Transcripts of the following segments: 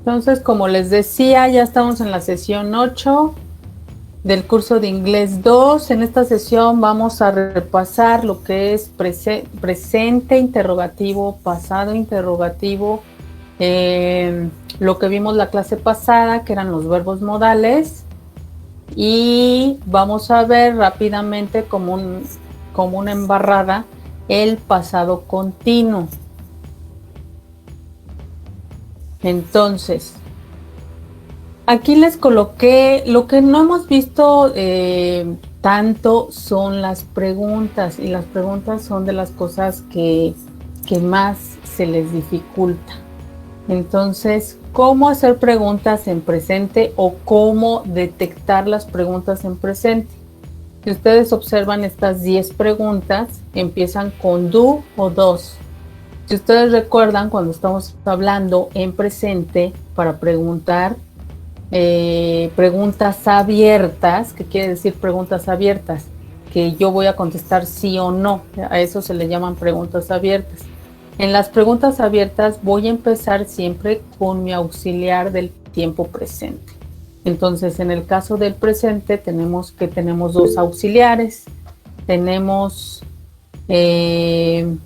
Entonces, como les decía, ya estamos en la sesión 8 del curso de inglés 2. En esta sesión vamos a repasar lo que es presente interrogativo, pasado interrogativo, lo que vimos la clase pasada, que eran los verbos modales, y vamos a ver rápidamente como una embarrada el pasado continuo. Entonces, aquí les coloqué, lo que no hemos visto tanto son las preguntas, y las preguntas son de las cosas que más se les dificulta. Entonces, ¿cómo hacer preguntas en presente o cómo detectar las preguntas en presente? Si ustedes observan estas 10 preguntas, empiezan con do o dos. Si ustedes recuerdan, cuando estamos hablando en presente para preguntar, preguntas abiertas, ¿qué quiere decir preguntas abiertas? Que yo voy a contestar sí o no, a eso se le llaman preguntas abiertas. En las preguntas abiertas voy a empezar siempre con mi auxiliar del tiempo presente. Entonces, en el caso del presente tenemos dos auxiliares. Tenemos el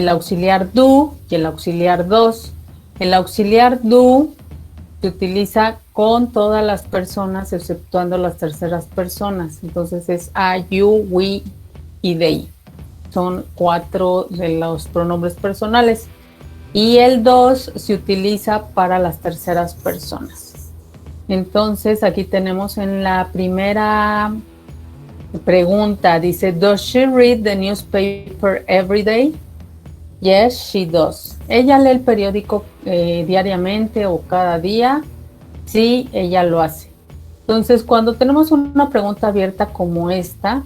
auxiliar do y el auxiliar dos. El auxiliar do se utiliza con todas las personas exceptuando las terceras personas. Entonces es I, you, we y they. Son 4 de los pronombres personales. Y el 2 se utiliza para las terceras personas. Entonces aquí tenemos en la primera pregunta, dice, ¿Does she read the newspaper every day? Yes, she does. ¿Ella lee el periódico diariamente o cada día? Sí, ella lo hace. Entonces, cuando tenemos una pregunta abierta como esta,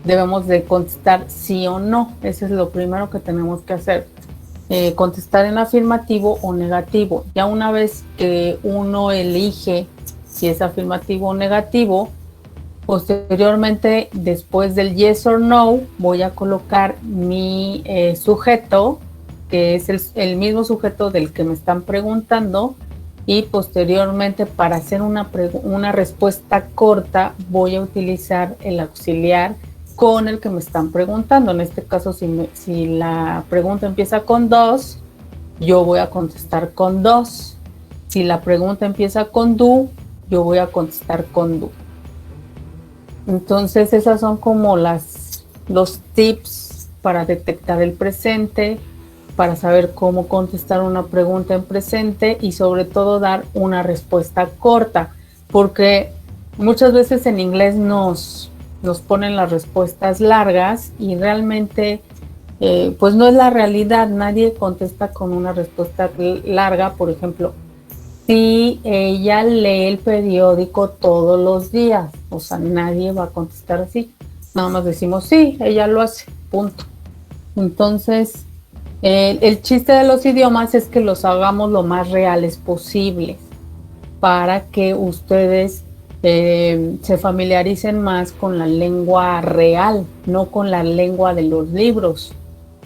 debemos de contestar sí o no. Eso es lo primero que tenemos que hacer. Contestar en afirmativo o negativo. Ya una vez que uno elige si es afirmativo o negativo, posteriormente, después del yes or no, voy a colocar mi sujeto, que es el mismo sujeto del que me están preguntando, y posteriormente, para hacer una respuesta corta, voy a utilizar el auxiliar con el que me están preguntando. En este caso, si la pregunta empieza con dos, yo voy a contestar con dos. Si la pregunta empieza con do, yo voy a contestar con do. Entonces, esas son como los tips para detectar el presente, para saber cómo contestar una pregunta en presente y sobre todo dar una respuesta corta, porque muchas veces en inglés nos ponen las respuestas largas y realmente pues no es la realidad. Nadie contesta con una respuesta larga. Por ejemplo, si ella lee el periódico todos los días, o sea, nadie va a contestar así. Nada más decimos sí, ella lo hace, punto. Entonces, el chiste de los idiomas es que los hagamos lo más reales posibles para que ustedes se familiaricen más con la lengua real, no con la lengua de los libros.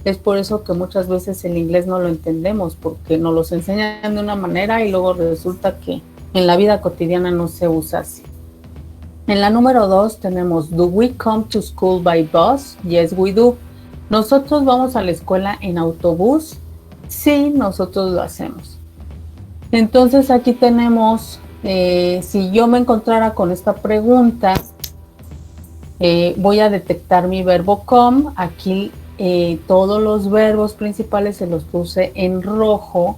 Es por eso que muchas veces el inglés no lo entendemos, porque nos los enseñan de una manera y luego resulta que en la vida cotidiana no se usa así. En la número 2 tenemos, ¿Do we come to school by bus? Yes, we do. ¿Nosotros vamos a la escuela en autobús? Sí, nosotros lo hacemos. Entonces aquí tenemos, si yo me encontrara con esta pregunta, voy a detectar mi verbo come. Aquí todos los verbos principales se los puse en rojo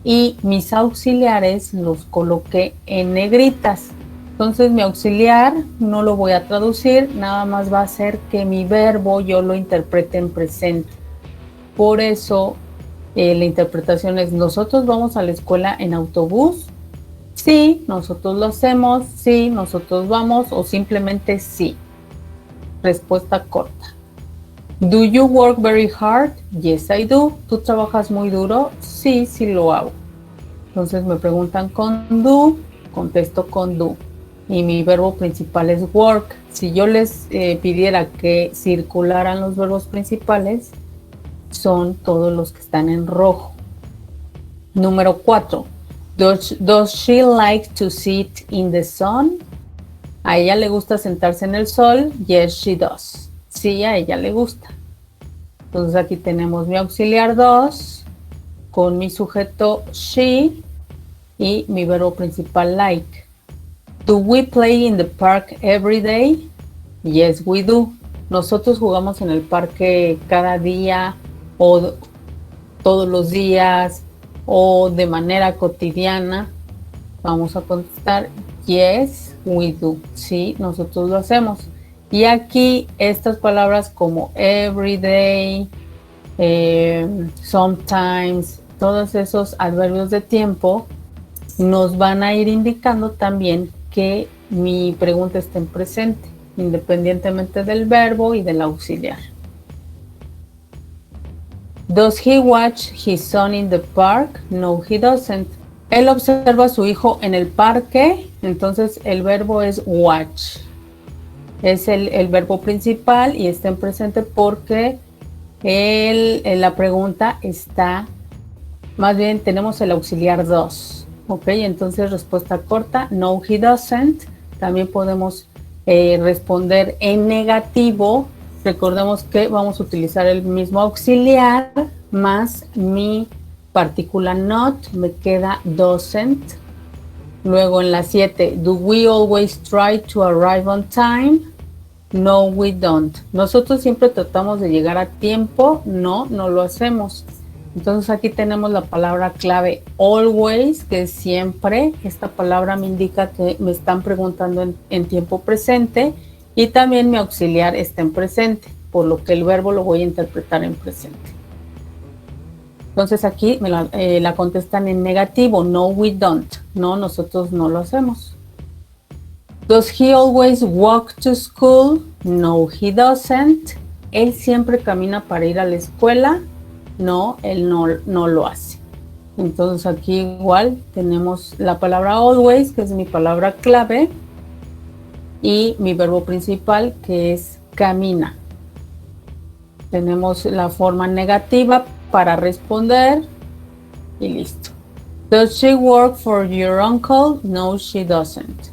y mis auxiliares los coloqué en negritas. Entonces mi auxiliar no lo voy a traducir, nada más va a ser que mi verbo yo lo interprete en presente. Por eso la interpretación es: ¿nosotros vamos a la escuela en autobús? Sí, nosotros lo hacemos. Sí, nosotros vamos. O simplemente sí. Respuesta corta. ¿Do you work very hard? Yes, I do. ¿Tú trabajas muy duro? Sí, sí lo hago. Entonces me preguntan con do, contesto con do. Y mi verbo principal es work. Si yo les pidiera que circularan los verbos principales, son todos los que están en rojo. Número 4. Does she like to sit in the sun? ¿A ella le gusta sentarse en el sol? Yes, she does. Sí, a ella le gusta. Entonces aquí tenemos mi auxiliar does con mi sujeto she y mi verbo principal like. Do we play in the park every day? Yes, we do. Nosotros jugamos en el parque cada día o todos los días o de manera cotidiana. Vamos a contestar yes, we do. Sí, nosotros lo hacemos. Y aquí estas palabras como every day, sometimes, todos esos adverbios de tiempo nos van a ir indicando también que mi pregunta está en presente, independientemente del verbo y del auxiliar. Does he watch his son in the park? No, he doesn't. Él observa a su hijo en el parque, entonces el verbo es watch. Es el verbo principal y está en presente porque la pregunta está, más bien tenemos el auxiliar does. Ok, entonces respuesta corta, no, he doesn't. También podemos responder en negativo. Recordemos que vamos a utilizar el mismo auxiliar más mi partícula not, me queda doesn't. Luego en la 7, do we always try to arrive on time? No, we don't. Nosotros siempre tratamos de llegar a tiempo, no lo hacemos. Entonces aquí tenemos la palabra clave always, que es siempre. Esta palabra me indica que me están preguntando en tiempo presente y también mi auxiliar está en presente, por lo que el verbo lo voy a interpretar en presente. Entonces aquí me la contestan en negativo, no, we don't. No, nosotros no lo hacemos. Does he always walk to school? No, he doesn't. Él siempre camina para ir a la escuela. No, él no lo hace. Entonces aquí igual tenemos la palabra always, que es mi palabra clave, y mi verbo principal, que es camina. Tenemos la forma negativa para responder y listo. Does she work for your uncle? No, she doesn't.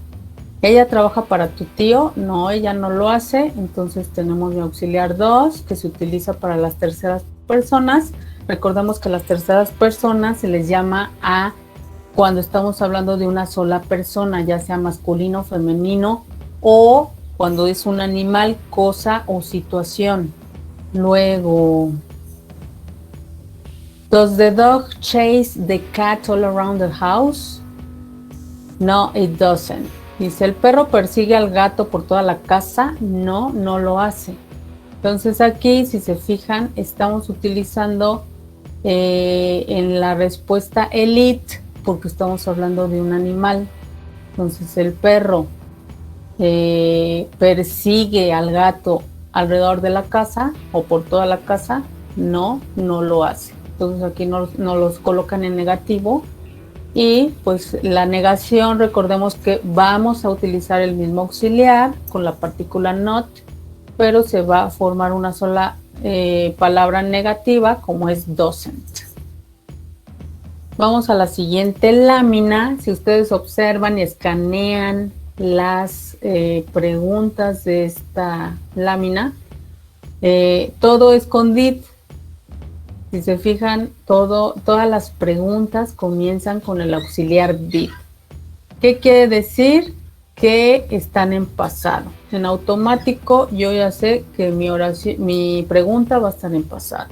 ¿Ella trabaja para tu tío? No, ella no lo hace. Entonces tenemos mi auxiliar does, que se utiliza para las terceras personas. Recordemos que las terceras personas se les llama a cuando estamos hablando de una sola persona, ya sea masculino, femenino, o cuando es un animal, cosa o situación. Luego, does the dog chase the cat all around the house? No, it doesn't. Dice, ¿el perro persigue al gato por toda la casa? No lo hace. Entonces aquí, si se fijan, estamos utilizando en la respuesta el it, porque estamos hablando de un animal. Entonces el perro persigue al gato alrededor de la casa o por toda la casa. No lo hace. Entonces aquí no los colocan en negativo. Y pues la negación, recordemos que vamos a utilizar el mismo auxiliar con la partícula not, pero se va a formar una sola palabra negativa como es doesn't. Vamos a la siguiente lámina. Si ustedes observan y escanean las preguntas de esta lámina, todo es con did. Si se fijan, todas las preguntas comienzan con el auxiliar did. ¿Qué quiere decir? Que están en pasado. En automático yo ya sé que mi pregunta va a estar en pasado.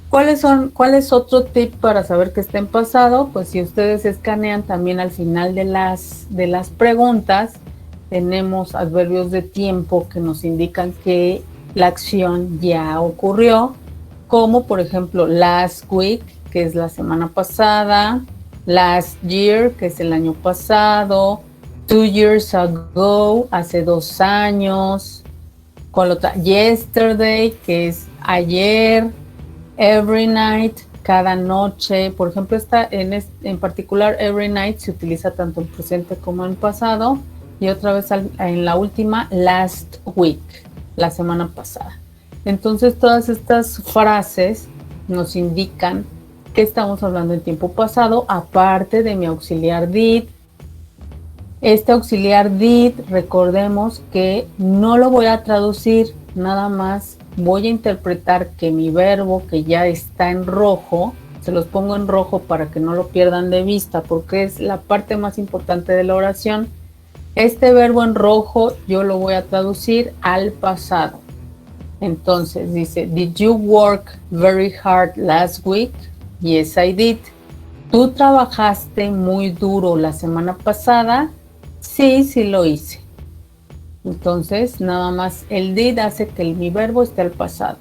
¿Cuál es otro tip para saber que está en pasado? Pues si ustedes escanean también al final de las preguntas, tenemos adverbios de tiempo que nos indican que la acción ya ocurrió, como por ejemplo last week, que es la semana pasada, last year, que es el año pasado, 2 years ago, hace 2 años, con otra, yesterday, que es ayer, every night, cada noche. Por ejemplo, en particular every night se utiliza tanto en presente como en pasado, y otra vez en la última, last week, la semana pasada. Entonces todas estas frases nos indican que estamos hablando en tiempo pasado, aparte de mi auxiliar did. Este auxiliar did, recordemos que no lo voy a traducir, nada más voy a interpretar que mi verbo que ya está en rojo, se los pongo en rojo para que no lo pierdan de vista porque es la parte más importante de la oración. Este verbo en rojo yo lo voy a traducir al pasado. Entonces dice, did you work very hard last week? Yes, I did. ¿Tú trabajaste muy duro la semana pasada? Sí, sí lo hice. Entonces, nada más el did hace que mi verbo esté al pasado.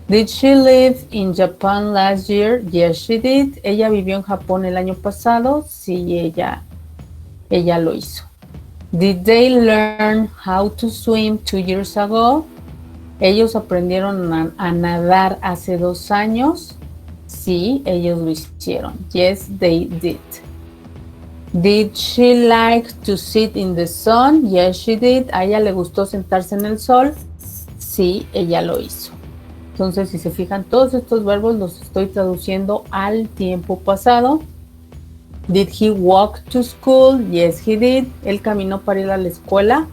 Did she live in Japan last year? Yes, she did. ¿Ella vivió en Japón el año pasado? Sí, ella lo hizo. Did they learn how to swim 2 years ago? ¿Ellos aprendieron a nadar hace 2 años? Sí, ellos lo hicieron. Yes, they did. Did she like to sit in the sun? Yes, she did. ¿A ella le gustó sentarse en el sol? Sí, ella lo hizo. Entonces, si se fijan, todos estos verbos los estoy traduciendo al tiempo pasado. Did he walk to school? Yes, he did. ¿Él caminó para ir a la escuela?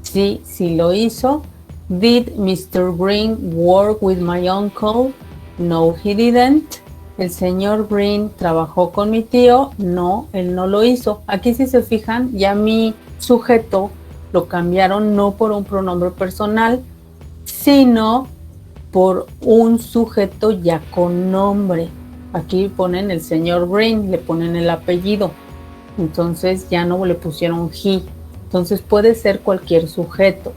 Sí, sí lo hizo. Did Mr. Green work with my uncle? No, he didn't. ¿El señor Green trabajó con mi tío? No, él no lo hizo. Aquí si se fijan, ya mi sujeto lo cambiaron no por un pronombre personal, sino por un sujeto ya con nombre. Aquí ponen el señor Green, le ponen el apellido. Entonces ya no le pusieron he. Entonces puede ser cualquier sujeto.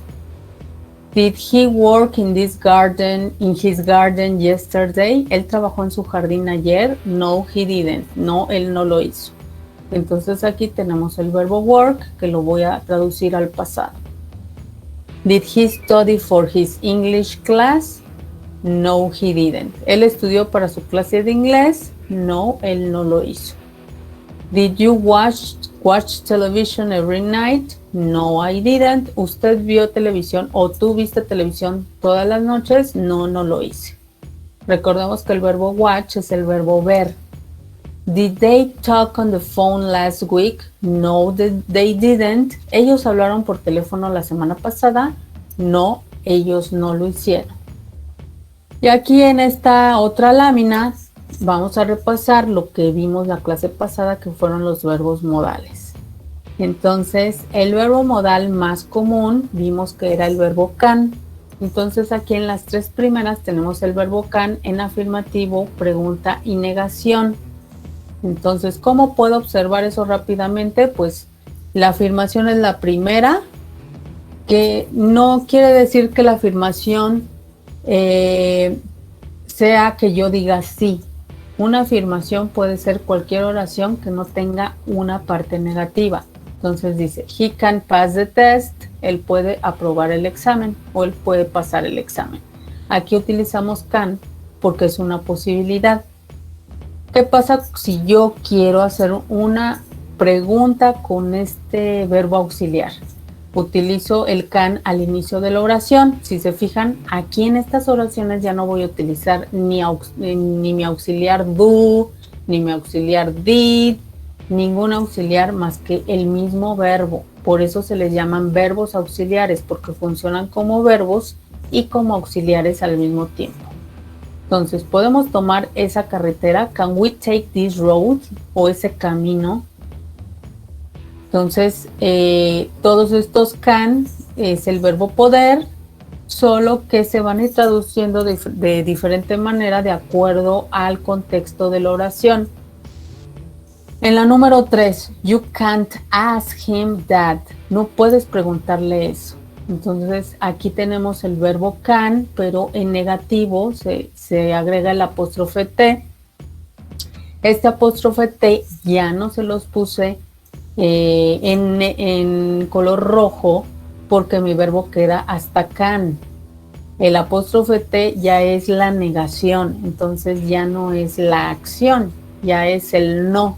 Did he work in his garden yesterday? ¿Él trabajó en su jardín ayer? No, he didn't. No, él no lo hizo. Entonces aquí tenemos el verbo work, que lo voy a traducir al pasado. Did he study for his English class? No, he didn't. ¿Él estudió para su clase de inglés? No, él no lo hizo. Did you watch television every night? No, I didn't. ¿Usted vio televisión o tú viste televisión todas las noches? No, no lo hice. Recordemos que el verbo watch es el verbo ver. Did they talk on the phone last week? No, they didn't. ¿Ellos hablaron por teléfono la semana pasada? No, ellos no lo hicieron. Y aquí en esta otra lámina vamos a repasar lo que vimos la clase pasada, que fueron los verbos modales. Entonces, el verbo modal más común vimos que era el verbo can. Entonces, aquí en las 3 primeras tenemos el verbo can en afirmativo, pregunta y negación. Entonces, ¿cómo puedo observar eso rápidamente? Pues la afirmación es la primera, que no quiere decir que la afirmación sea que yo diga sí. Una afirmación puede ser cualquier oración que no tenga una parte negativa. Entonces dice, he can pass the test, él puede aprobar el examen o él puede pasar el examen. Aquí utilizamos can porque es una posibilidad. ¿Qué pasa si yo quiero hacer una pregunta con este verbo auxiliar? Utilizo el can al inicio de la oración. Si se fijan, aquí en estas oraciones ya no voy a utilizar ni mi auxiliar do, ni mi auxiliar did, ningún auxiliar más que el mismo verbo. Por eso se les llaman verbos auxiliares, porque funcionan como verbos y como auxiliares al mismo tiempo. Entonces, podemos tomar esa carretera, can we take this road, o ese camino. Entonces, todos estos can es el verbo poder, solo que se van a ir traduciendo de diferente manera de acuerdo al contexto de la oración. En la número 3, you can't ask him that. No puedes preguntarle eso. Entonces, aquí tenemos el verbo can, pero en negativo se agrega el apóstrofe T. Este apóstrofe T ya no se los puse en color rojo porque mi verbo queda hasta can. El apóstrofe T ya es la negación, entonces ya no es la acción, ya es el no.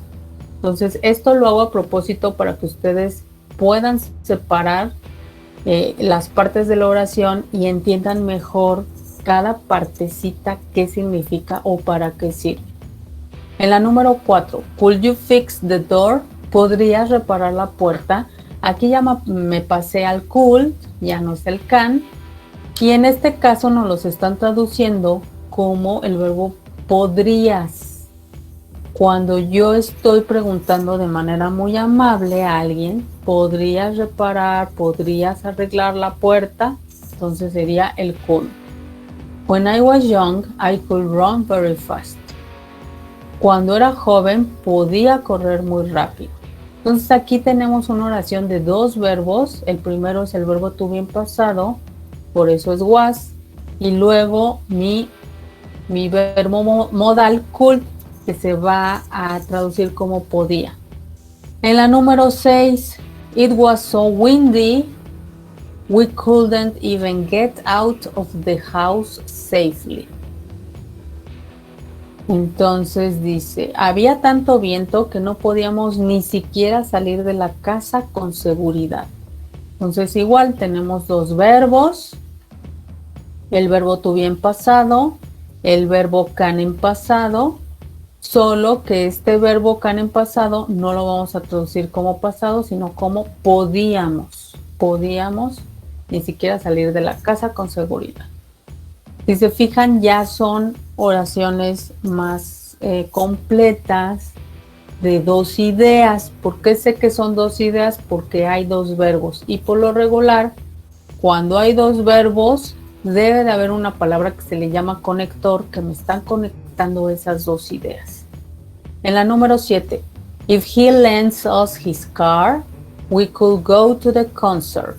Entonces esto lo hago a propósito para que ustedes puedan separar las partes de la oración y entiendan mejor cada partecita qué significa o para qué sirve. En la número 4, could you fix the door? ¿Podrías reparar la puerta? Aquí ya me pasé al could, ya no es el can. Y en este caso nos los están traduciendo como el verbo podrías. Cuando yo estoy preguntando de manera muy amable a alguien, ¿podrías reparar? ¿Podrías arreglar la puerta? Entonces sería el could. When I was young, I could run very fast. Cuando era joven, podía correr muy rápido. Entonces aquí tenemos una oración de dos verbos. El primero es el verbo to be en pasado, por eso es was. Y luego mi verbo modal could, que se va a traducir como podía. En la número 6, it was so windy, we couldn't even get out of the house safely. Entonces dice, había tanto viento que no podíamos ni siquiera salir de la casa con seguridad. Entonces igual tenemos dos verbos, el verbo to be en pasado, el verbo can en pasado, solo que este verbo can en pasado no lo vamos a traducir como pasado, sino como podíamos ni siquiera salir de la casa con seguridad. Si se fijan, ya son oraciones más completas de dos ideas. ¿Por qué sé que son dos ideas? Porque hay dos verbos. Y por lo regular, cuando hay dos verbos, debe de haber una palabra que se le llama conector, que me están conectando esas dos ideas. En la número 7, if he lends us his car, we could go to the concert.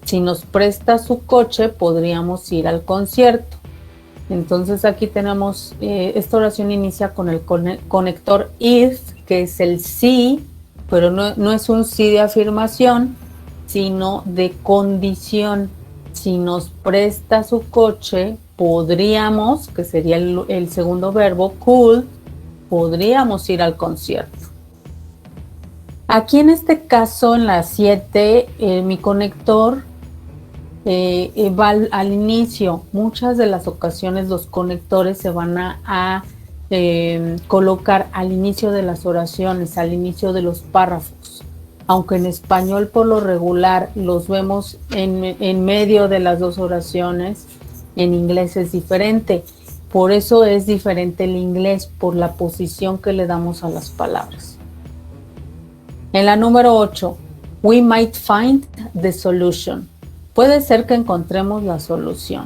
Si nos presta su coche, podríamos ir al concierto. Entonces aquí tenemos, esta oración inicia con el conector if, que es el sí, pero no es un sí de afirmación, sino de condición. Si nos presta su coche, podríamos, que sería el segundo verbo, could, podríamos ir al concierto. Aquí en este caso, en la 7, mi conector va al inicio. Muchas de las ocasiones los conectores se van a colocar al inicio de las oraciones, al inicio de los párrafos. Aunque en español por lo regular los vemos en medio de las dos oraciones, en inglés es diferente. Por eso es diferente el inglés, por la posición que le damos a las palabras. En la número 8, we might find the solution. Puede ser que encontremos la solución.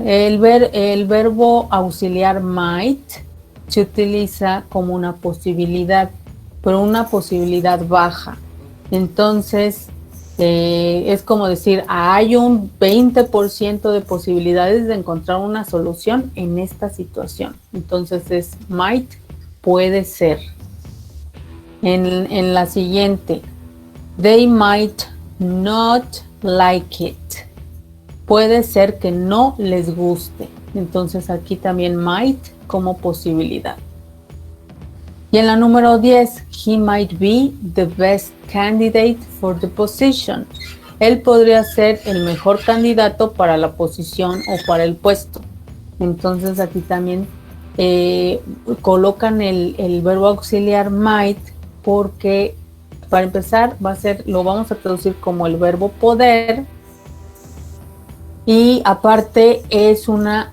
El verbo auxiliar might se utiliza como una posibilidad, pero una posibilidad baja. Entonces, es como decir, hay un 20% de posibilidades de encontrar una solución en esta situación. Entonces es might, puede ser. En la siguiente, they might not like it. Puede ser que no les guste. Entonces aquí también might como posibilidad. Y en la número 10, he might be the best candidate for the position. Él podría ser el mejor candidato para la posición o para el puesto. Entonces aquí también colocan el verbo auxiliar might, porque para empezar lo vamos a traducir como el verbo poder, y aparte es una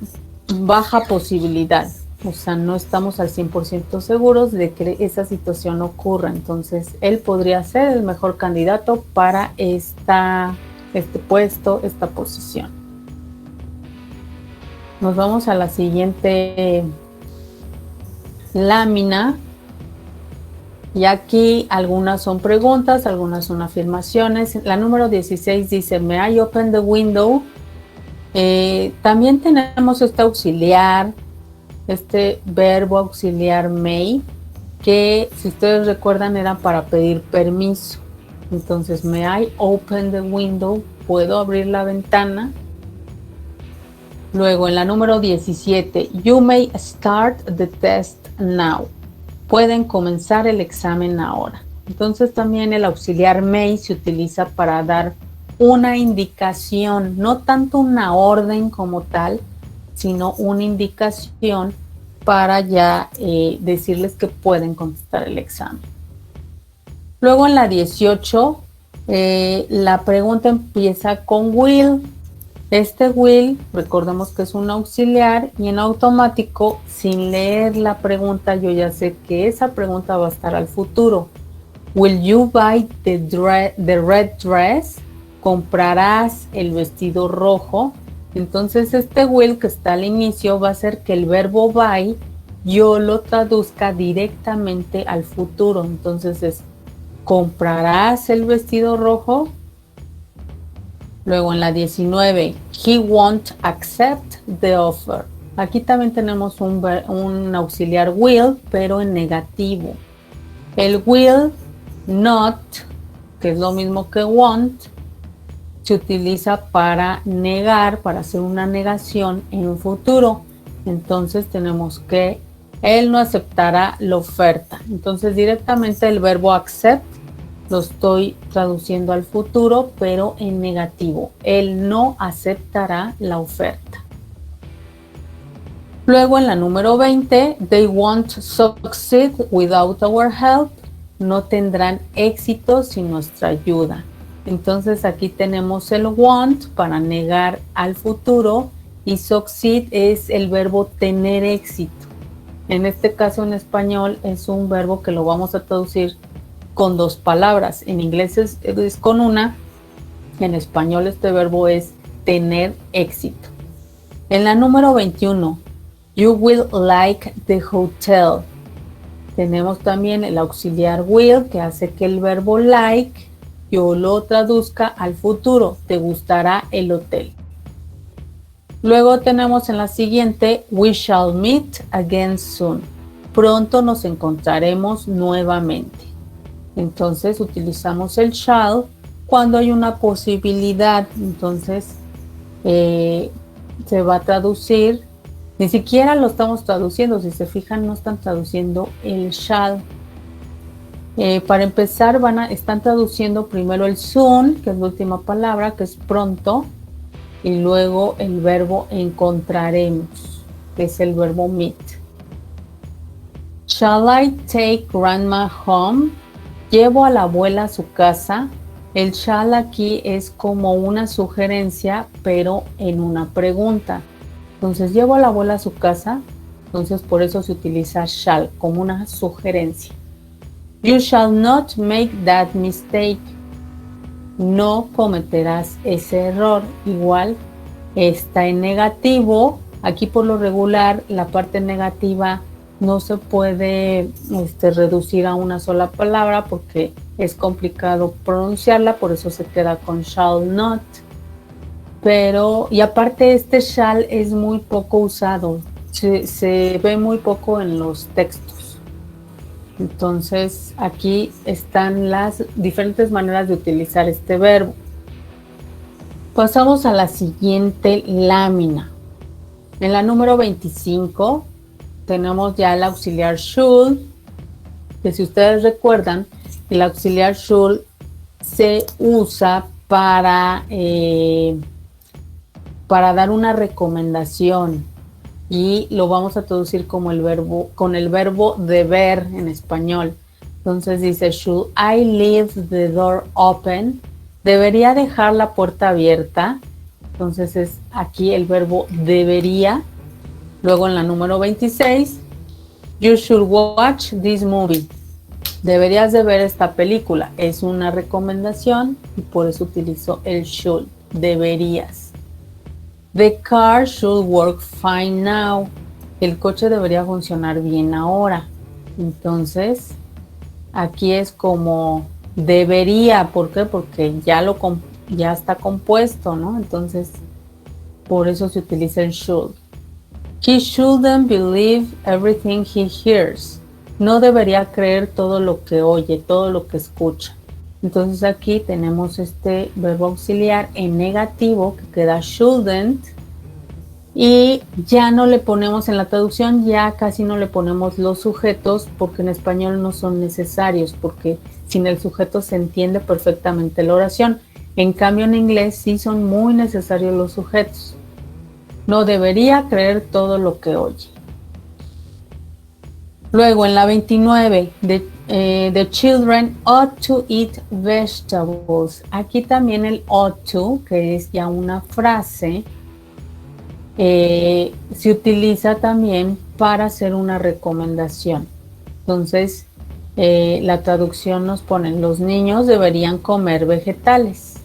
baja posibilidad. O sea, no estamos al 100% seguros de que esa situación ocurra. Entonces, él podría ser el mejor candidato para este puesto, esta posición. Nos vamos a la siguiente lámina. Y aquí algunas son preguntas, algunas son afirmaciones. La número 16 dice, may I open the window? También tenemos este auxiliar, este verbo auxiliar may, que si ustedes recuerdan era para pedir permiso. Entonces, may I open the window? ¿Puedo abrir la ventana? Luego en la número 17, you may start the test now. Pueden comenzar el examen ahora. Entonces también el auxiliar may se utiliza para dar una indicación, no tanto una orden como tal, sino una indicación para ya decirles que pueden contestar el examen. Luego en la 18, la pregunta empieza con will. Este will, recordemos que es un auxiliar y en automático, sin leer la pregunta, yo ya sé que esa pregunta va a estar al futuro. Will you buy the red dress? ¿Comprarás el vestido rojo? Entonces este will que está al inicio va a hacer que el verbo buy yo lo traduzca directamente al futuro. Entonces es, ¿comprarás el vestido rojo? Luego en la 19, he won't accept the offer. Aquí también tenemos un auxiliar will, pero en negativo. El will not, que es lo mismo que won't, se utiliza para negar, para hacer una negación en un futuro. Entonces tenemos que él no aceptará la oferta. Entonces directamente el verbo accept lo estoy traduciendo al futuro, pero en negativo. Él no aceptará la oferta. Luego en la número 20, they won't succeed without our help. No tendrán éxito sin nuestra ayuda. Entonces aquí tenemos el want para negar al futuro y succeed es el verbo tener éxito. En este caso en español es un verbo que lo vamos a traducir con dos palabras. En inglés es con una, en español este verbo es tener éxito. En la número 21, you will like the hotel. Tenemos también el auxiliar will que hace que el verbo like yo lo traduzca al futuro. Te gustará el hotel. Luego tenemos en la siguiente, we shall meet again soon. Pronto nos encontraremos nuevamente. Entonces utilizamos el shall cuando hay una posibilidad. Entonces se va a traducir. Ni siquiera lo estamos traduciendo. Si se fijan, no están traduciendo el shall. Para empezar, están traduciendo primero el soon, que es la última palabra, que es pronto. Y luego el verbo encontraremos, que es el verbo meet. Shall I take grandma home? Llevo a la abuela a su casa. El shall aquí es como una sugerencia, pero en una pregunta. Entonces, llevo a la abuela a su casa. Entonces, por eso se utiliza shall como una sugerencia. You shall not make that mistake. No cometerás ese error. Igual está en negativo. Aquí por lo regular la parte negativa no se puede reducir a una sola palabra porque es complicado pronunciarla, por eso se queda con shall not. Pero, y aparte este shall es muy poco usado, se ve muy poco en los textos. Entonces aquí están las diferentes maneras de utilizar este verbo. Pasamos a la siguiente lámina. En la número 25 tenemos ya el auxiliar should, que si ustedes recuerdan, el auxiliar should se usa para dar una recomendación y lo vamos a traducir como con el verbo deber en español. Entonces dice, should I leave the door open? ¿Debería dejar la puerta abierta? Entonces es aquí el verbo debería. Luego en la número 26, you should watch this movie. Deberías de ver esta película. Es una recomendación y por eso utilizo el should. Deberías. The car should work fine now. El coche debería funcionar bien ahora. Entonces, aquí es como debería. ¿Por qué? Porque ya está compuesto, ¿no? Entonces, por eso se utiliza el should. He shouldn't believe everything he hears. No debería creer todo lo que oye, todo lo que escucha. Entonces aquí tenemos este verbo auxiliar en negativo que queda shouldn't y ya no le ponemos en la traducción, ya casi no le ponemos los sujetos porque en español no son necesarios porque sin el sujeto se entiende perfectamente la oración. En cambio en inglés sí son muy necesarios los sujetos. No debería creer todo lo que oye. Luego en la 29, the children ought to eat vegetables. Aquí también el ought to, que es ya una frase, se utiliza también para hacer una recomendación. Entonces, la traducción nos pone, los niños deberían comer vegetales.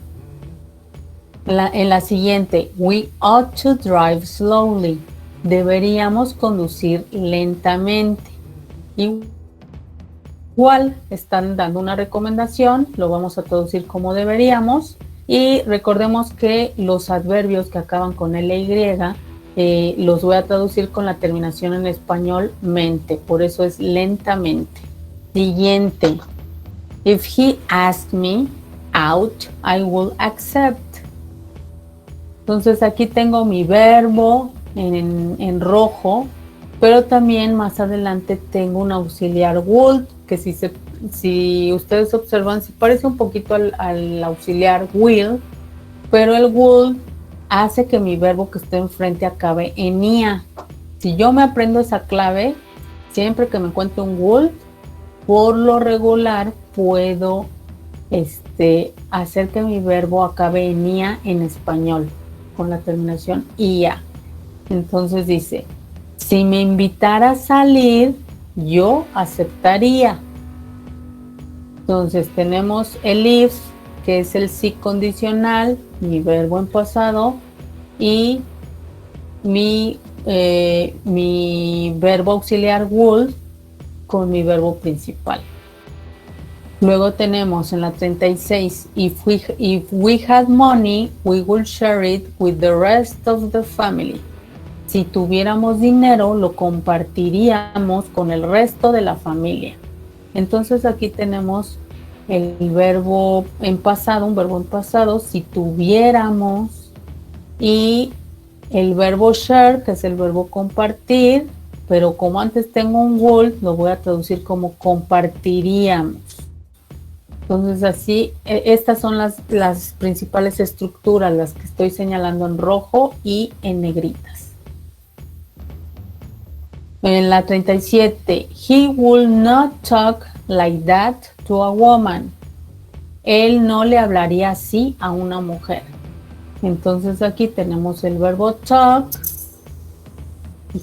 En la siguiente, we ought to drive slowly. Deberíamos conducir lentamente. Igual están dando una recomendación, lo vamos a traducir como deberíamos. Y recordemos que los adverbios que acaban con LY los voy a traducir con la terminación en español mente, por eso es lentamente. Siguiente. If he asked me out, I will accept. Entonces aquí tengo mi verbo en rojo, pero también más adelante tengo un auxiliar would, que si ustedes observan, se parece un poquito al auxiliar will, pero el would hace que mi verbo que esté enfrente acabe en ia. Si yo me aprendo esa clave, siempre que me encuentre un would, por lo regular puedo hacer que mi verbo acabe en ia en español, con la terminación ia. Entonces dice, si me invitara a salir, yo aceptaría. Entonces tenemos el if, que es el sí condicional, mi verbo en pasado, y mi verbo auxiliar would con mi verbo principal. Luego tenemos en la 36, if we had money, we would share it with the rest of the family. Si tuviéramos dinero, lo compartiríamos con el resto de la familia. Entonces aquí tenemos el verbo en pasado, un verbo en pasado, si tuviéramos, y el verbo share, que es el verbo compartir, pero como antes tengo un would, lo voy a traducir como compartiríamos. Entonces así, estas son las principales estructuras, las que estoy señalando en rojo y en negritas. En la 37, he will not talk like that to a woman. Él no le hablaría así a una mujer. Entonces aquí tenemos el verbo talk,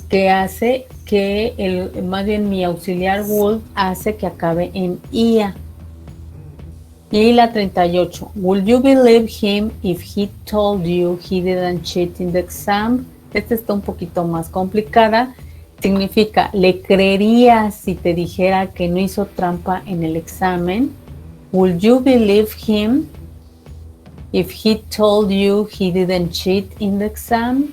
que hace que más bien mi auxiliar would hace que acabe en ia. Y la 38, will you believe him if he told you he didn't cheat in the exam? Esta está un poquito más complicada. Significa, ¿le creerías si te dijera que no hizo trampa en el examen? Will you believe him if he told you he didn't cheat in the exam?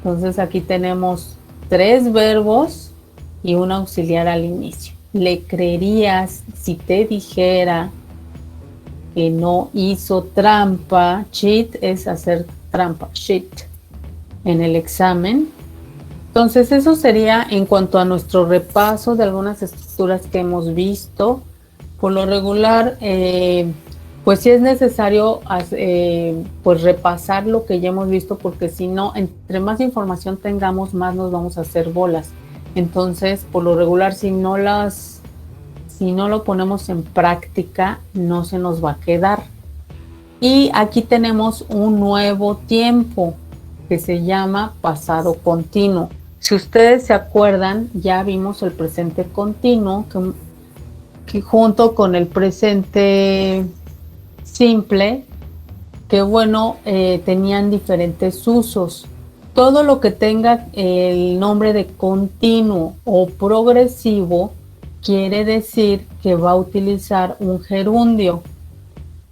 Entonces aquí tenemos 3 verbos y un auxiliar al inicio. ¿Le creerías si te dijera que no hizo trampa? Cheat es hacer trampa, cheat, en el examen. Entonces eso sería en cuanto a nuestro repaso de algunas estructuras que hemos visto. Por lo regular, pues sí es necesario pues repasar lo que ya hemos visto, porque si no, entre más información tengamos, más nos vamos a hacer bolas. Entonces, por lo regular, si no lo ponemos en práctica, no se nos va a quedar. Y aquí tenemos un nuevo tiempo que se llama pasado continuo. Si ustedes se acuerdan, ya vimos el presente continuo que junto con el presente simple, que bueno, tenían diferentes usos. Todo lo que tenga el nombre de continuo o progresivo quiere decir que va a utilizar un gerundio.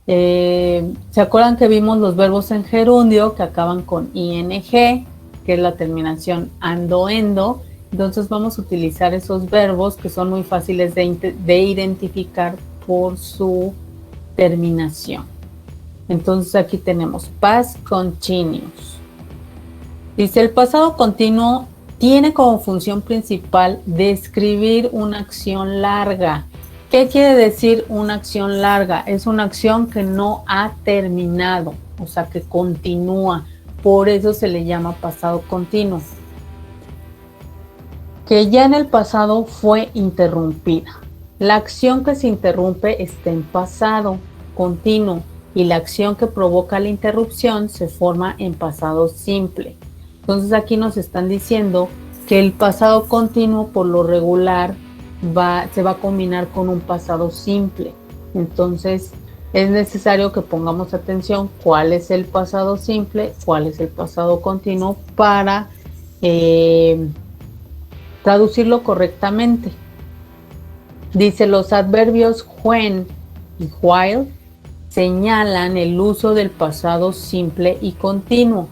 ¿Se acuerdan que vimos los verbos en gerundio que acaban con ing, que es la terminación ando, endo? Entonces vamos a utilizar esos verbos que son muy fáciles de identificar por su terminación. Entonces aquí tenemos past continuous. Dice, el pasado continuo tiene como función principal describir una acción larga. ¿Qué quiere decir una acción larga? Es una acción que no ha terminado, o sea, que continúa. Por eso se le llama pasado continuo. que ya en el pasado fue interrumpida. La acción que se interrumpe está en pasado continuo y la acción que provoca la interrupción se forma en pasado simple. Entonces aquí nos están diciendo que el pasado continuo por lo regular se va a combinar con un pasado simple. Entonces es necesario que pongamos atención cuál es el pasado simple, cuál es el pasado continuo para traducirlo correctamente. Dice, los adverbios when y while señalan el uso del pasado simple y continuo.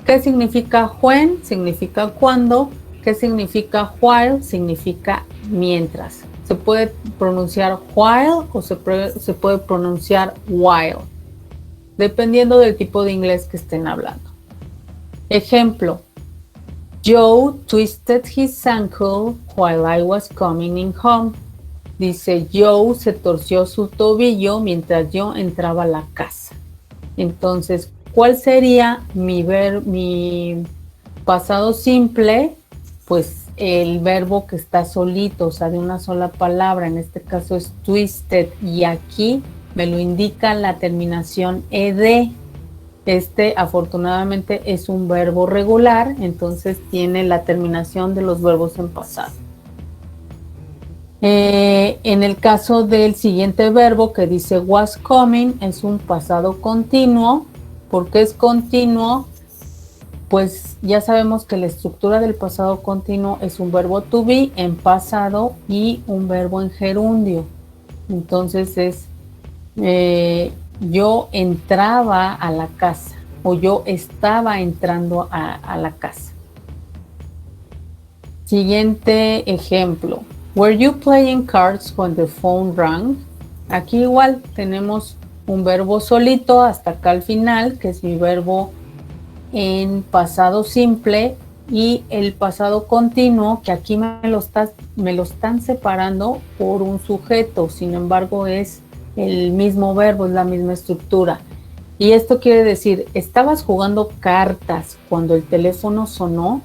¿Qué significa when? Significa cuando. ¿Qué significa while? Significa mientras. Se puede pronunciar while o se puede pronunciar while, dependiendo del tipo de inglés que estén hablando. Ejemplo, Joe twisted his ankle while I was coming home. Dice, Joe se torció su tobillo mientras yo entraba a la casa. Entonces, ¿cuál sería mi pasado simple? Pues el verbo que está solito, o sea, de una sola palabra. En este caso es twisted y aquí me lo indica la terminación ed. Este afortunadamente es un verbo regular, entonces tiene la terminación de los verbos en pasado. En el caso del siguiente verbo que dice was coming, es un pasado continuo. ¿Por qué es continuo? Pues ya sabemos que la estructura del pasado continuo es un verbo to be en pasado y un verbo en gerundio. Entonces es yo entraba a la casa o yo estaba entrando a la casa. Siguiente ejemplo. Were you playing cards when the phone rang? Aquí igual tenemos un verbo solito hasta acá al final, que es mi verbo en pasado simple, y el pasado continuo, que aquí me lo están separando por un sujeto, sin embargo es el mismo verbo, es la misma estructura. Y esto quiere decir, ¿estabas jugando cartas cuando el teléfono sonó?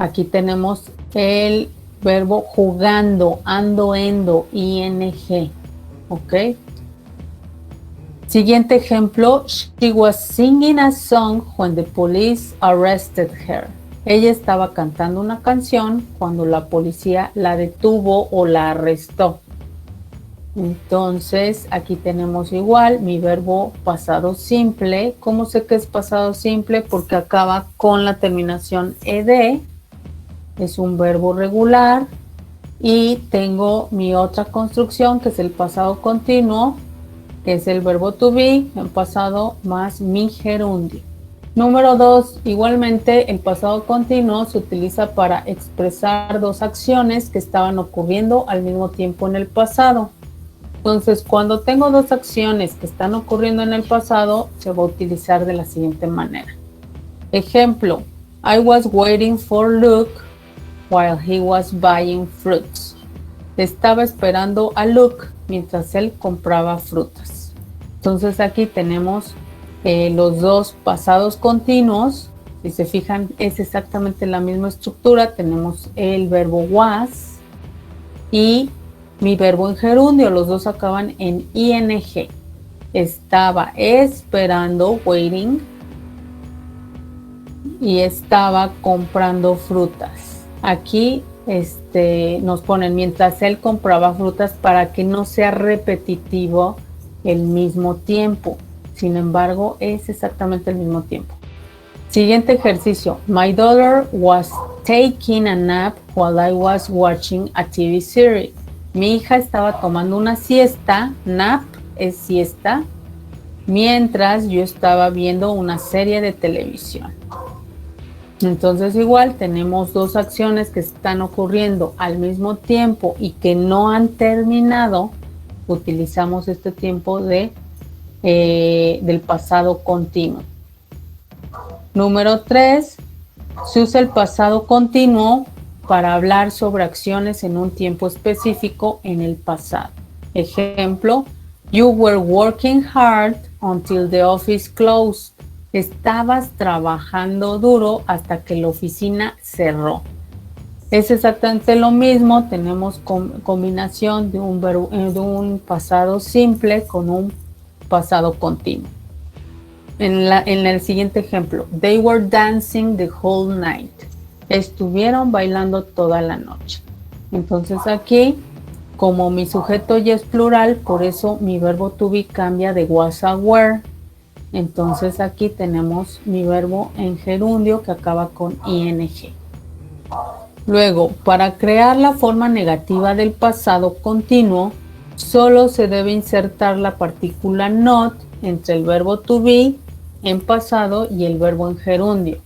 Aquí tenemos el verbo jugando, ando, endo, ing, ¿ok? Siguiente ejemplo, she was singing a song when the police arrested her. Ella estaba cantando una canción cuando la policía la detuvo o la arrestó. Entonces, aquí tenemos igual mi verbo pasado simple. ¿Cómo sé que es pasado simple? Porque acaba con la terminación ed. Es un verbo regular. Y tengo mi otra construcción, que es el pasado continuo, que es el verbo to be en pasado más mi gerundio. Número 2, igualmente el pasado continuo se utiliza para expresar dos acciones que estaban ocurriendo al mismo tiempo en el pasado. Entonces, cuando tengo dos acciones que están ocurriendo en el pasado, se va a utilizar de la siguiente manera. Ejemplo, I was waiting for Luke while he was buying fruits. Estaba esperando a Luke mientras él compraba frutas. Entonces aquí tenemos los dos pasados continuos. Si se fijan, es exactamente la misma estructura. Tenemos el verbo was y mi verbo en gerundio. Los dos acaban en ing. Estaba esperando, waiting, y estaba comprando frutas. Aquí nos ponen mientras él compraba frutas para que no sea repetitivo el mismo tiempo. Sin embargo, es exactamente el mismo tiempo. Siguiente ejercicio. My daughter was taking a nap while I was watching a TV series. Mi hija estaba tomando una siesta. Nap es siesta. Mientras yo estaba viendo una serie de televisión. Entonces igual tenemos dos acciones que están ocurriendo al mismo tiempo y que no han terminado. Utilizamos este tiempo del pasado continuo. Número 3, se usa el pasado continuo para hablar sobre acciones en un tiempo específico en el pasado. Ejemplo, you were working hard until the office closed. Estabas trabajando duro hasta que la oficina cerró. Es exactamente lo mismo, tenemos combinación de un verbo, de un pasado simple con un pasado continuo. En el siguiente ejemplo, they were dancing the whole night. Estuvieron bailando toda la noche. Entonces aquí, como mi sujeto ya es plural, por eso mi verbo to be cambia de was a were. Entonces aquí tenemos mi verbo en gerundio que acaba con ing. Luego, para crear la forma negativa del pasado continuo, solo se debe insertar la partícula not entre el verbo to be en pasado y el verbo en gerundio.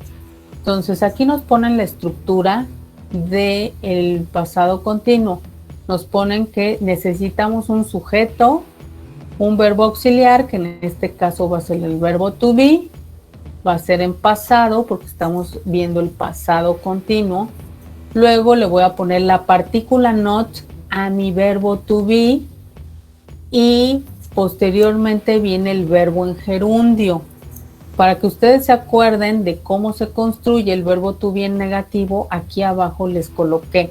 Entonces aquí nos ponen la estructura del pasado continuo. Nos ponen que necesitamos un sujeto, un verbo auxiliar, que en este caso va a ser el verbo to be, va a ser en pasado porque estamos viendo el pasado continuo. Luego le voy a poner la partícula not a mi verbo to be y posteriormente viene el verbo en gerundio. Para que ustedes se acuerden de cómo se construye el verbo to be en negativo, aquí abajo les coloqué.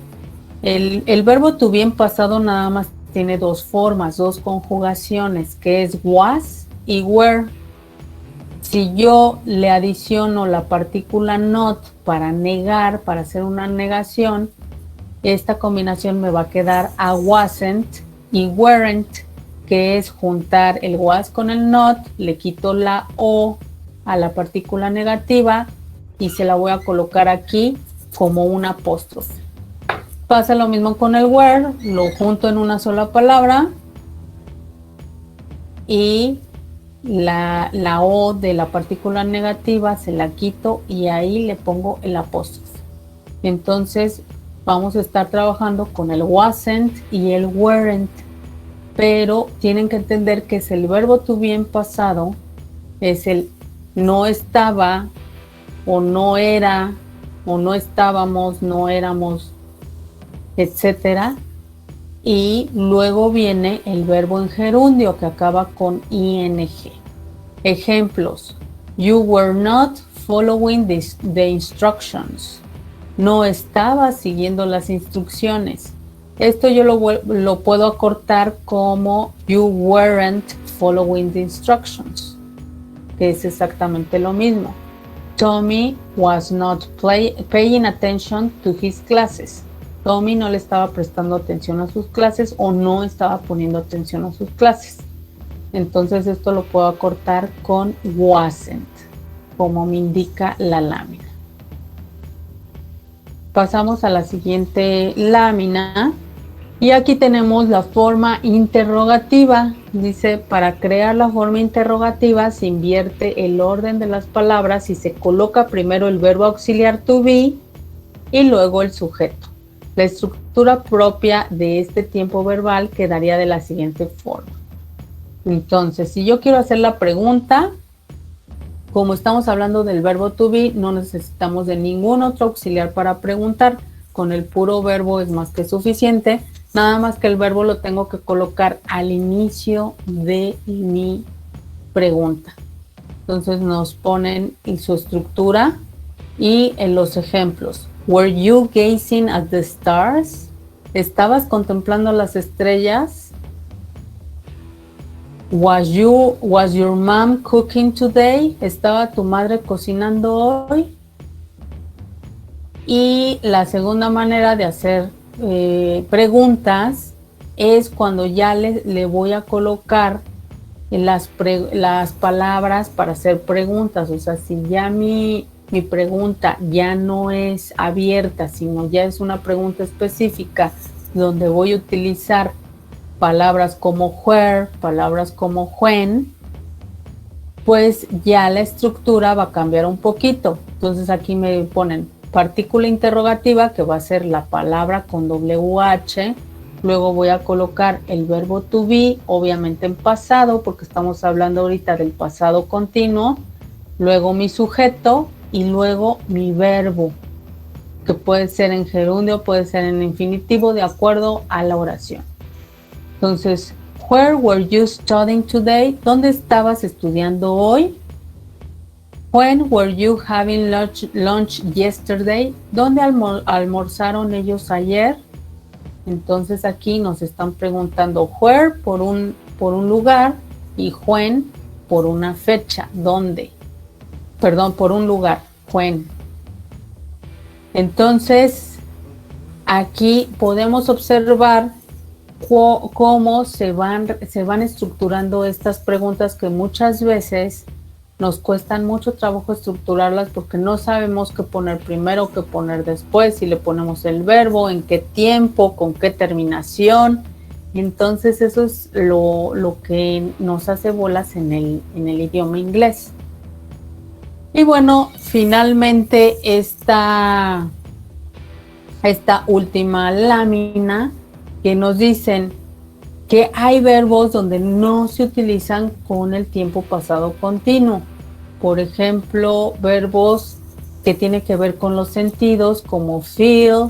El verbo to be en pasado nada más tiene dos formas, dos conjugaciones, que es was y were. Si yo le adiciono la partícula not para negar, para hacer una negación, esta combinación me va a quedar a wasn't y weren't, que es juntar el was con el not, le quito la o a la partícula negativa y se la voy a colocar aquí como un apóstrofe. Pasa lo mismo con el were, lo junto en una sola palabra y la o de la partícula negativa se la quito y ahí le pongo el apóstrofe. Entonces vamos a estar trabajando con el wasn't y el weren't, pero tienen que entender que es el verbo to be en pasado, es el no estaba o no era o no estábamos, no éramos, etcétera. Y luego viene el verbo en gerundio que acaba con ing. Ejemplos: you were not following the instructions. No estaba siguiendo las instrucciones. Esto yo lo puedo acortar como you weren't following the instructions, que es exactamente lo mismo. Tommy was not paying attention to his classes. Tommy no le estaba prestando atención a sus clases o no estaba poniendo atención a sus clases. Entonces esto lo puedo acortar con wasn't, como me indica la lámina. Pasamos a la siguiente lámina y aquí tenemos la forma interrogativa. Dice, para crear la forma interrogativa se invierte el orden de las palabras y se coloca primero el verbo auxiliar to be y luego el sujeto. La estructura propia de este tiempo verbal quedaría de la siguiente forma. Entonces, si yo quiero hacer la pregunta, como estamos hablando del verbo to be, no necesitamos de ningún otro auxiliar para preguntar. Con el puro verbo es más que suficiente. Nada más que el verbo lo tengo que colocar al inicio de mi pregunta. Entonces nos ponen en su estructura y en los ejemplos. Were you gazing at the stars? ¿Estabas contemplando las estrellas? Was your mom cooking today? ¿Estaba tu madre cocinando hoy? Y la segunda manera de hacer preguntas es cuando ya le voy a colocar las palabras para hacer preguntas. O sea, si ya mi pregunta ya no es abierta, sino ya es una pregunta específica donde voy a utilizar palabras como where, palabras como when, pues ya la estructura va a cambiar un poquito. Entonces aquí me ponen partícula interrogativa, que va a ser la palabra con WH. Luego voy a colocar el verbo to be, obviamente en pasado, porque estamos hablando ahorita del pasado continuo. Luego mi sujeto y luego mi verbo, que puede ser en gerundio, puede ser en infinitivo, de acuerdo a la oración. Entonces, where were you studying today? ¿Dónde estabas estudiando hoy? When were you having lunch yesterday? ¿Dónde almorzaron ellos ayer? Entonces aquí nos están preguntando where por un lugar y when por una fecha. ¿Dónde? Perdón, por un lugar. When. Entonces aquí podemos observar cómo se van estructurando estas preguntas que muchas veces nos cuestan mucho trabajo estructurarlas porque no sabemos qué poner primero, qué poner después, si le ponemos el verbo, en qué tiempo, con qué terminación. Entonces eso es lo que nos hace bolas en el idioma inglés. Y bueno, finalmente esta última lámina que nos dicen que hay verbos donde no se utilizan con el tiempo pasado continuo. Por ejemplo, verbos que tienen que ver con los sentidos como feel,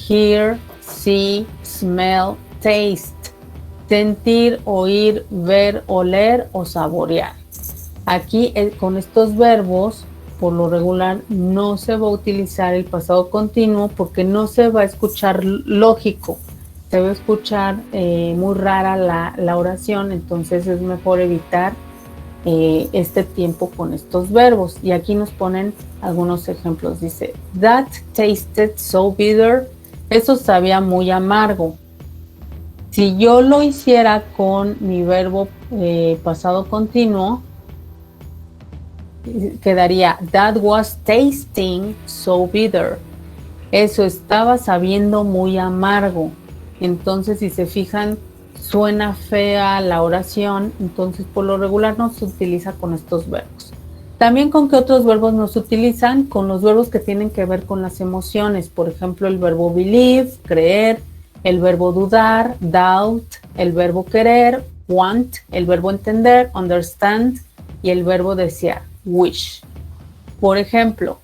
hear, see, smell, taste. Sentir, oír, ver, oler o saborear. Aquí con estos verbos, por lo regular, no se va a utilizar el pasado continuo porque no se va a escuchar lógico. Se va a escuchar muy rara la oración, entonces es mejor evitar este tiempo con estos verbos. Y aquí nos ponen algunos ejemplos. Dice, that tasted so bitter. Eso sabía muy amargo. Si yo lo hiciera con mi verbo pasado continuo, quedaría, that was tasting so bitter. Eso estaba sabiendo muy amargo. Entonces, si se fijan, suena fea la oración, entonces por lo regular no se utiliza con estos verbos. También con qué otros verbos no se utilizan, con los verbos que tienen que ver con las emociones, por ejemplo el verbo believe, creer, el verbo dudar, doubt, el verbo querer, want, el verbo entender, understand y el verbo desear, wish. Por ejemplo,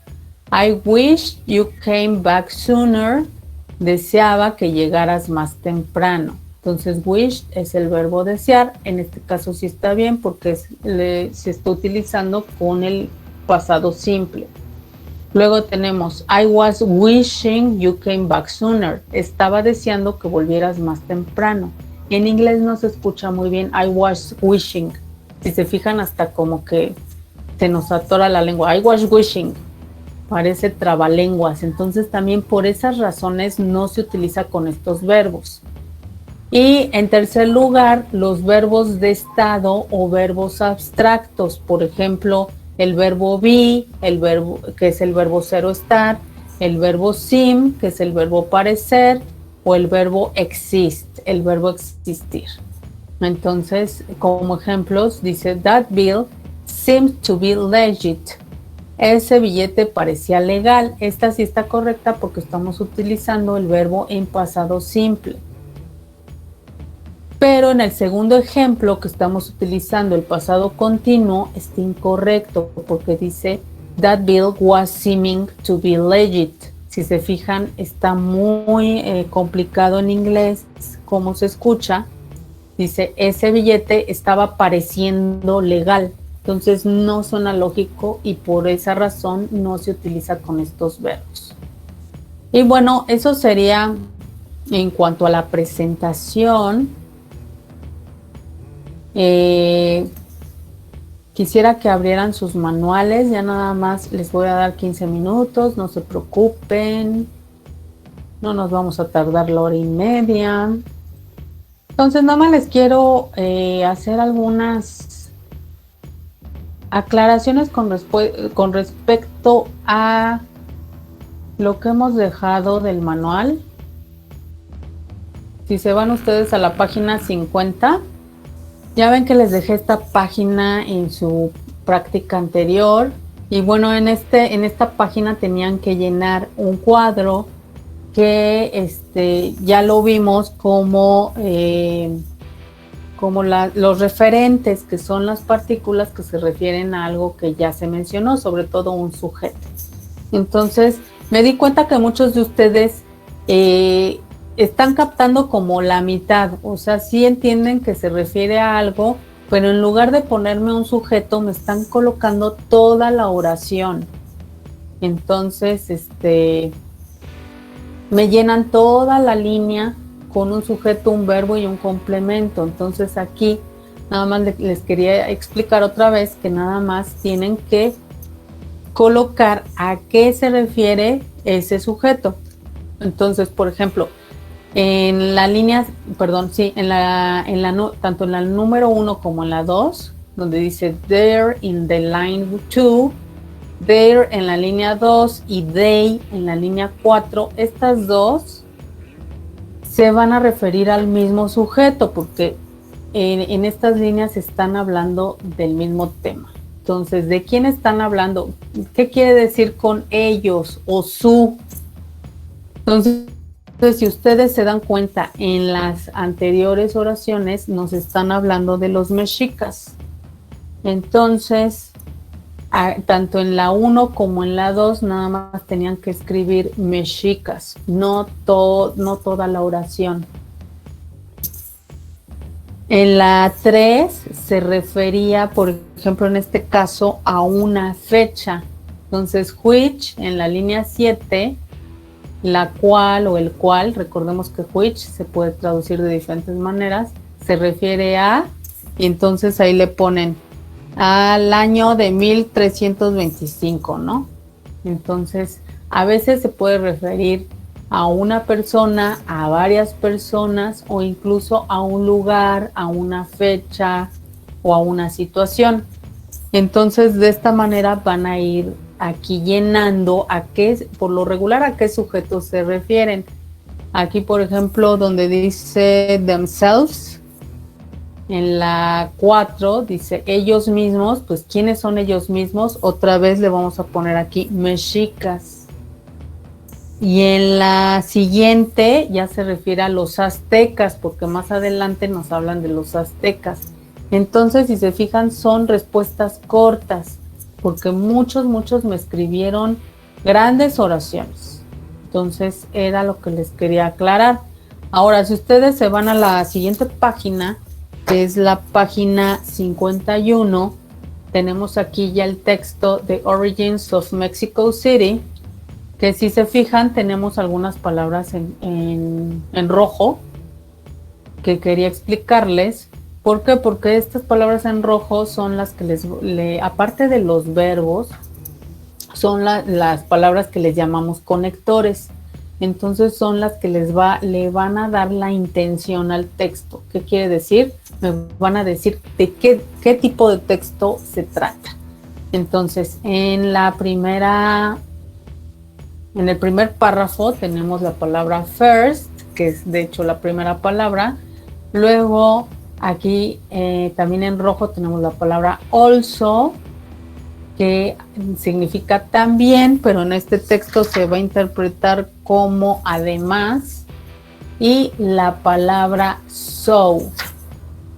I wish you came back sooner. Deseaba que llegaras más temprano. Entonces, wish es el verbo desear. En este caso sí está bien porque se está utilizando con el pasado simple. Luego tenemos, I was wishing you came back sooner. Estaba deseando que volvieras más temprano. En inglés no se escucha muy bien, I was wishing. Si se fijan, hasta como que se nos atora la lengua. I was wishing. Parece trabalenguas, entonces también por esas razones no se utiliza con estos verbos. Y en tercer lugar, los verbos de estado o verbos abstractos, por ejemplo, el verbo be, que es el verbo ser o estar, el verbo seem, que es el verbo parecer, o el verbo exist, el verbo existir. Entonces, como ejemplos, dice, that bill seemed to be legit. Ese billete parecía legal. Esta sí está correcta porque estamos utilizando el verbo en pasado simple. Pero en el segundo ejemplo que estamos utilizando el pasado continuo está incorrecto porque dice that bill was seeming to be legit. Si se fijan, está muy complicado en inglés cómo se escucha. Dice ese billete estaba pareciendo legal. Entonces no suena lógico y por esa razón no se utiliza con estos verbos. Y bueno, eso sería en cuanto a la presentación. Quisiera que abrieran sus manuales, ya nada más les voy a dar 15 minutos, no se preocupen, no nos vamos a tardar la hora y media. Entonces nada más les quiero hacer algunas aclaraciones con respecto a lo que hemos dejado del manual. Si se van ustedes a la página 50, ya ven que les dejé esta página en su práctica anterior. Y bueno, en esta página tenían que llenar un cuadro que ya lo vimos como los referentes, que son las partículas que se refieren a algo que ya se mencionó, sobre todo un sujeto. Entonces, me di cuenta que muchos de ustedes están captando como la mitad, o sea, sí entienden que se refiere a algo, pero en lugar de ponerme un sujeto, me están colocando toda la oración. Entonces, me llenan toda la línea con un sujeto, un verbo y un complemento. Entonces aquí nada más les quería explicar otra vez que nada más tienen que colocar a qué se refiere ese sujeto. Entonces, por ejemplo, en la línea, perdón, sí, tanto en la número 1 como en la 2, donde dice there in the line 2, there en la línea 2 y they en la línea 4, estas dos se van a referir al mismo sujeto porque en estas líneas están hablando del mismo tema. Entonces, ¿de quién están hablando? ¿Qué quiere decir con ellos o su? Entonces, si ustedes se dan cuenta, en las anteriores oraciones nos están hablando de los mexicas. Entonces, tanto en la 1 como en la 2 nada más tenían que escribir mexicas, no toda la oración. En la 3 se refería, por ejemplo, en este caso, a una fecha. Entonces, which en la línea 7, la cual o el cual, recordemos que which se puede traducir de diferentes maneras, se refiere a, y entonces ahí le ponen al año de 1325, ¿no? Entonces, a veces se puede referir a una persona, a varias personas o incluso a un lugar, a una fecha o a una situación. Entonces, de esta manera van a ir aquí llenando por lo regular, a qué sujetos se refieren. Aquí, por ejemplo, donde dice themselves, en la 4 dice ellos mismos, pues ¿quiénes son ellos mismos? Otra vez le vamos a poner aquí mexicas. Y en la siguiente ya se refiere a los aztecas, porque más adelante nos hablan de los aztecas. Entonces, si se fijan, son respuestas cortas, porque muchos me escribieron grandes oraciones. Entonces, era lo que les quería aclarar. Ahora, si ustedes se van a la siguiente página, que es la página 51, tenemos aquí ya el texto The Origins of Mexico City, que si se fijan tenemos algunas palabras en rojo que quería explicarles. ¿Por qué? Porque estas palabras en rojo son las que aparte de los verbos, son las palabras que les llamamos conectores. Entonces son las que le van a dar la intención al texto. ¿Qué quiere decir? Me van a decir de qué tipo de texto se trata. Entonces, en el primer párrafo tenemos la palabra first, que es de hecho la primera palabra. Luego aquí también en rojo tenemos la palabra also, que significa también, pero en este texto se va a interpretar como además. Y la palabra so,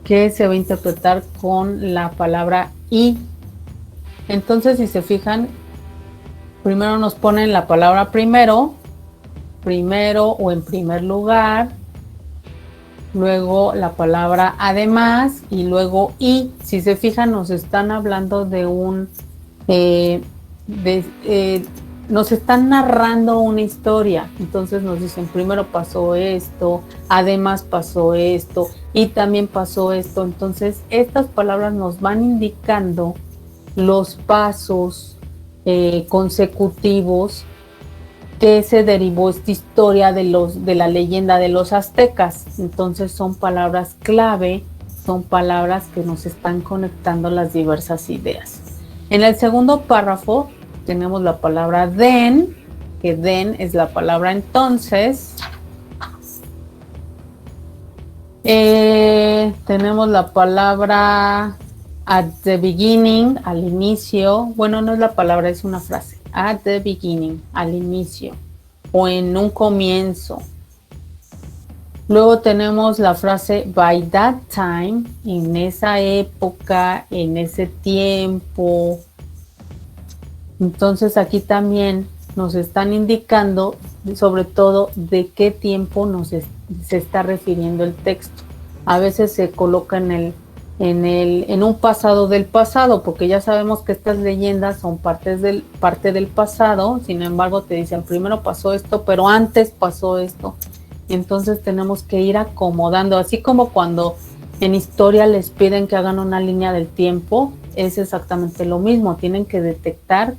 que se va a interpretar con la palabra y. Entonces, si se fijan, primero nos ponen la palabra primero o en primer lugar, luego la palabra además y luego y. Si se fijan, nos están hablando de nos están narrando una historia. Entonces nos dicen, primero pasó esto, además pasó esto y también pasó esto. Entonces estas palabras nos van indicando los pasos consecutivos que se derivó esta historia de la leyenda de los aztecas. Entonces son palabras clave, son palabras que nos están conectando las diversas ideas. En el segundo párrafo tenemos la palabra then, que then es la palabra entonces. Tenemos la palabra at the beginning, al inicio. Bueno, no es la palabra, es una frase. At the beginning, al inicio, o en un comienzo. Luego tenemos la frase by that time, en esa época, en ese tiempo. Entonces aquí también nos están indicando sobre todo de qué tiempo se está refiriendo el texto. A veces se coloca en en un pasado del pasado, porque ya sabemos que estas leyendas son parte del pasado. Sin embargo, te dicen primero pasó esto, pero antes pasó esto. Entonces tenemos que ir acomodando, así como cuando en historia les piden que hagan una línea del tiempo, es exactamente lo mismo. Tienen que detectar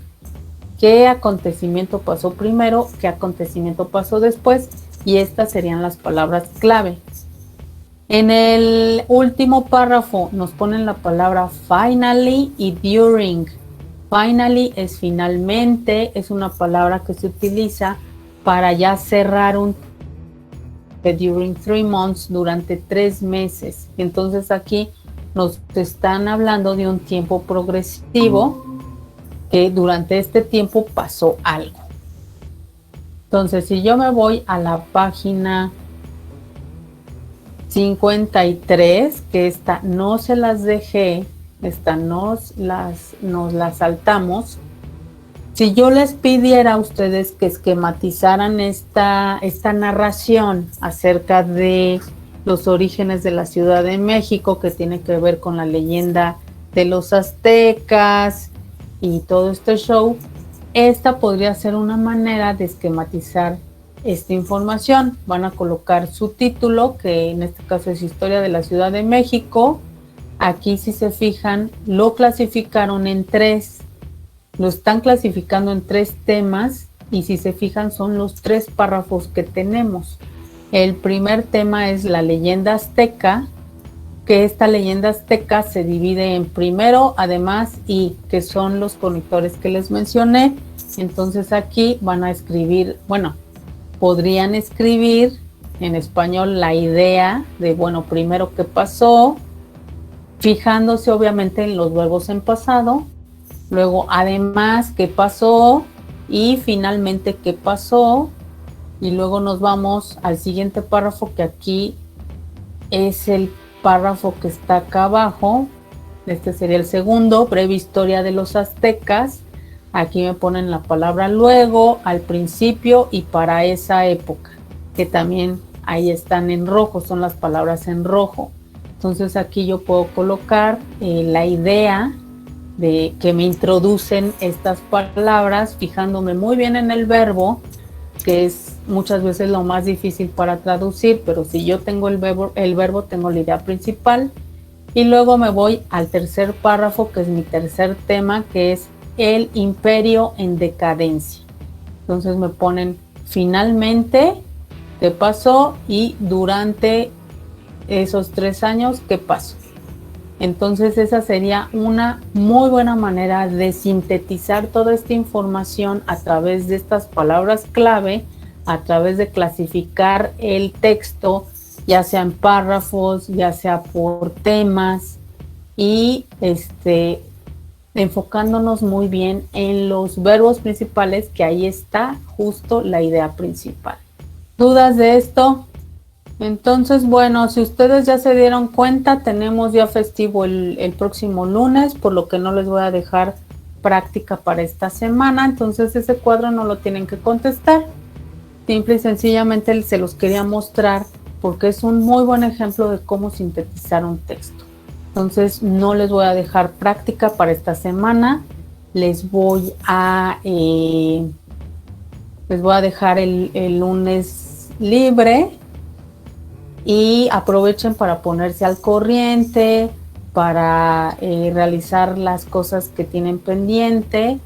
qué acontecimiento pasó primero, qué acontecimiento pasó después, y estas serían las palabras clave. En el último párrafo nos ponen la palabra finally y during. Finally es finalmente, es una palabra que se utiliza para ya cerrar un during 3 months, durante 3 meses. Entonces aquí nos están hablando de un tiempo progresivo, que durante este tiempo pasó algo. Entonces, si yo me voy a la página 53, que esta no se las dejé, esta nos la saltamos. Si yo les pidiera a ustedes que esquematizaran esta narración acerca de los orígenes de la Ciudad de México, que tiene que ver con la leyenda de los aztecas y todo este show, esta podría ser una manera de esquematizar esta información. Van a colocar su título, que en este caso es Historia de la Ciudad de México. Aquí, si se fijan, lo clasificaron en 3. Lo están clasificando en 3 temas, y si se fijan son los 3 párrafos que tenemos. El primer tema es la leyenda azteca, que esta leyenda azteca se divide en primero, además, y que son los conectores que les mencioné. Entonces aquí van a escribir, bueno, podrían escribir en español la idea de, bueno, primero qué pasó, fijándose obviamente en los verbos en pasado. Luego, además, qué pasó, y finalmente qué pasó. Y luego nos vamos al siguiente párrafo, que aquí es el párrafo que está acá abajo. Este sería el segundo, breve historia de los aztecas. Aquí me ponen la palabra luego, al principio y para esa época, que también ahí están en rojo, son las palabras en rojo. Entonces aquí yo puedo colocar la idea de que me introducen estas palabras, fijándome muy bien en el verbo, que es muchas veces lo más difícil para traducir, pero si yo tengo el verbo tengo la idea principal. Y luego me voy al tercer párrafo, que es mi tercer tema, que es el imperio en decadencia. Entonces me ponen finalmente qué pasó, y durante esos 3 años qué pasó. Entonces esa sería una muy buena manera de sintetizar toda esta información a través de estas palabras clave, a través de clasificar el texto, ya sea en párrafos, ya sea por temas, y enfocándonos muy bien en los verbos principales, que ahí está justo la idea principal. ¿Dudas de esto? Entonces, bueno, si ustedes ya se dieron cuenta, tenemos ya festivo el próximo lunes, por lo que no les voy a dejar práctica para esta semana. Entonces ese cuadro no lo tienen que contestar. Simple y sencillamente se los quería mostrar porque es un muy buen ejemplo de cómo sintetizar un texto. Entonces no les voy a dejar práctica para esta semana. Les voy a dejar el lunes libre, y aprovechen para ponerse al corriente, para realizar las cosas que tienen pendiente.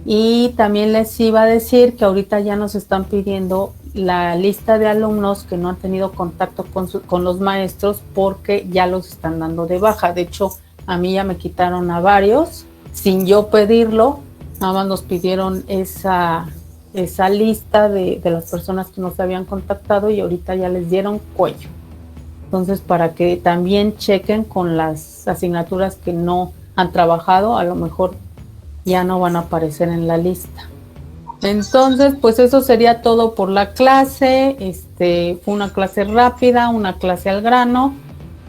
Y también les iba a decir que ahorita ya nos están pidiendo la lista de alumnos que no han tenido contacto con los maestros, porque ya los están dando de baja. De hecho, a mí ya me quitaron a varios sin yo pedirlo, nada más nos pidieron esa lista de las personas que nos habían contactado, y ahorita ya les dieron cuello. Entonces, para que también chequen con las asignaturas que no han trabajado, a lo mejor ya no van a aparecer en la lista. Entonces, pues eso sería todo por la clase. Fue una clase rápida, una clase al grano,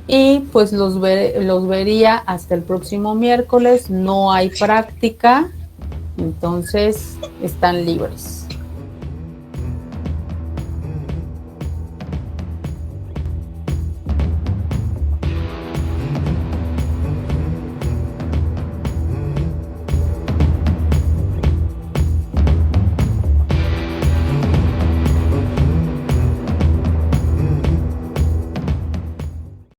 y pues los vería hasta el próximo miércoles. No hay práctica, entonces están libres.